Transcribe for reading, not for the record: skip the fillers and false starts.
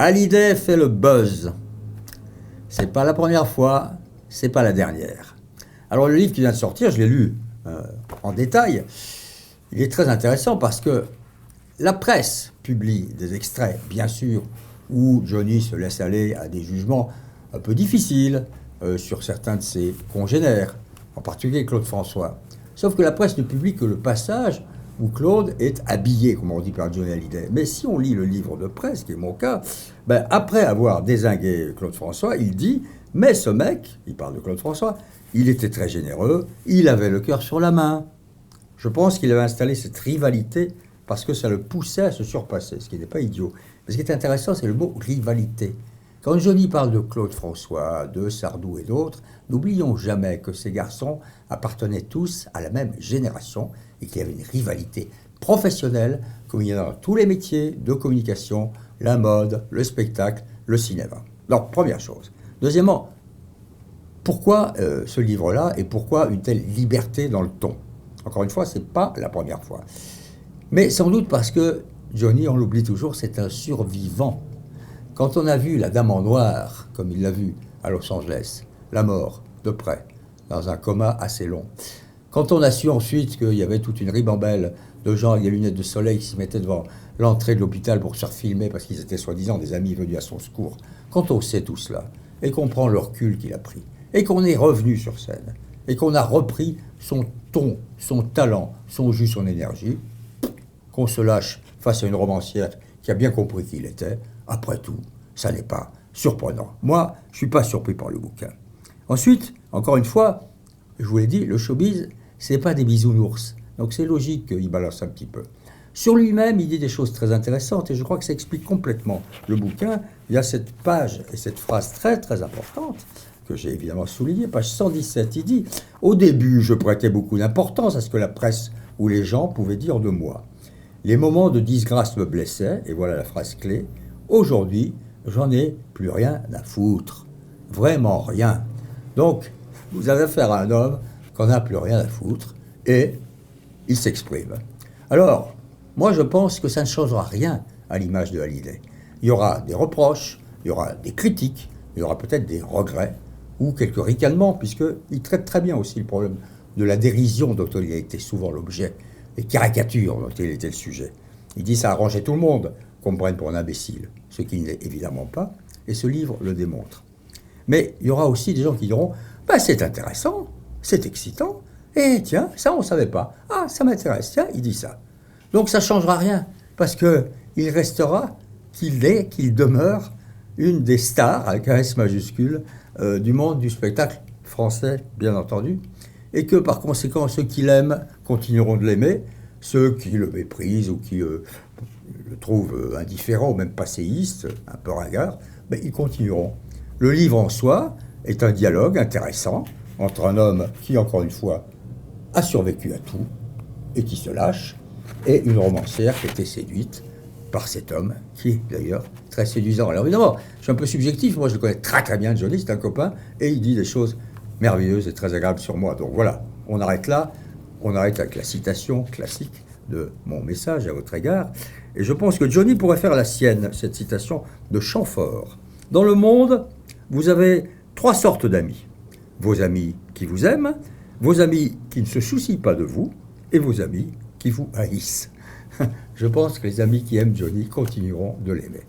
Hallyday fait le buzz. C'est pas la première fois, c'est pas la dernière. Alors le livre qui vient de sortir, je l'ai lu en détail. Il est très intéressant parce que la presse publie des extraits, bien sûr, où Johnny se laisse aller à des jugements un peu difficiles sur certains de ses congénères, en particulier Claude François. Sauf que la presse ne publie que le passage où Claude est habillé, comme on dit par Johnny Hallyday. Mais si on lit le livre de presse, qui est mon cas, ben, après avoir dézingué Claude François, il dit « Mais ce mec, il parle de Claude François, il était très généreux, il avait le cœur sur la main. » Je pense qu'il avait installé cette rivalité parce que ça le poussait à se surpasser, ce qui n'est pas idiot. Mais ce qui est intéressant, c'est le mot « rivalité ». Quand Johnny parle de Claude François, de Sardou et d'autres, n'oublions jamais que ces garçons appartenaient tous à la même génération et qu'il y avait une rivalité professionnelle, comme il y en a dans tous les métiers de communication, la mode, le spectacle, le cinéma. Donc, première chose. Deuxièmement, pourquoi ce livre-là et pourquoi une telle liberté dans le ton? Encore une fois, ce n'est pas la première fois. Mais sans doute parce que Johnny, on l'oublie toujours, c'est un survivant. Quand on a vu la Dame en noir, comme il l'a vu à Los Angeles, la mort, de près, dans un coma assez long. Quand on a su ensuite qu'il y avait toute une ribambelle de gens avec des lunettes de soleil qui se mettaient devant l'entrée de l'hôpital pour se faire filmer parce qu'ils étaient soi-disant des amis venus à son secours. Quand on sait tout cela, et qu'on prend le recul qu'il a pris, et qu'on est revenu sur scène, et qu'on a repris son ton, son talent, son jus, son énergie, qu'on se lâche face à une romancière qui a bien compris qui il était, après tout, ça n'est pas surprenant. Moi, je ne suis pas surpris par le bouquin. Ensuite, encore une fois, je vous l'ai dit, le showbiz, ce n'est pas des bisounours. Donc c'est logique qu'il balance un petit peu. Sur lui-même, il dit des choses très intéressantes et je crois que ça explique complètement le bouquin. Il y a cette page et cette phrase très très importante que j'ai évidemment soulignée, page 117. Il dit « Au début, je prêtais beaucoup d'importance à ce que la presse ou les gens pouvaient dire de moi. Les moments de disgrâce me blessaient, et voilà la phrase clé. Aujourd'hui, j'en ai plus rien à foutre. Vraiment rien. » Donc, vous avez affaire à un homme qu'on n'a plus rien à foutre et il s'exprime. Alors, moi je pense que ça ne changera rien à l'image de Hallyday. Il y aura des reproches, il y aura des critiques, il y aura peut-être des regrets ou quelques ricanements, puisqu'il traite très bien aussi le problème de la dérision dont il a été souvent l'objet, les caricatures dont il était le sujet. Il dit ça arrangeait tout le monde qu'on me prenne pour un imbécile, ce qui n'est évidemment pas, et ce livre le démontre. Mais il y aura aussi des gens qui diront « c'est intéressant, c'est excitant, et tiens, ça on ne savait pas. Ah, ça m'intéresse, tiens, il dit ça. » Donc ça ne changera rien, parce qu'il restera qu'il demeure une des stars, avec un S majuscule, du monde du spectacle français, bien entendu, et que par conséquent, ceux qui l'aiment continueront de l'aimer, ceux qui le méprisent ou qui le trouvent indifférent ou même passéiste, un peu ringard, ils continueront. Le livre en soi est un dialogue intéressant entre un homme qui, encore une fois, a survécu à tout et qui se lâche, et une romancière qui était séduite par cet homme, qui est d'ailleurs très séduisant. Alors évidemment, je suis un peu subjectif, moi je le connais très très bien, Johnny, c'est un copain, et il dit des choses merveilleuses et très agréables sur moi. Donc voilà, on arrête là, on arrête avec la citation classique de mon message à votre égard, et je pense que Johnny pourrait faire la sienne, cette citation de Chamfort. Dans le monde, vous avez 3 sortes d'amis. Vos amis qui vous aiment, vos amis qui ne se soucient pas de vous, et vos amis qui vous haïssent. Je pense que les amis qui aiment Johnny continueront de l'aimer.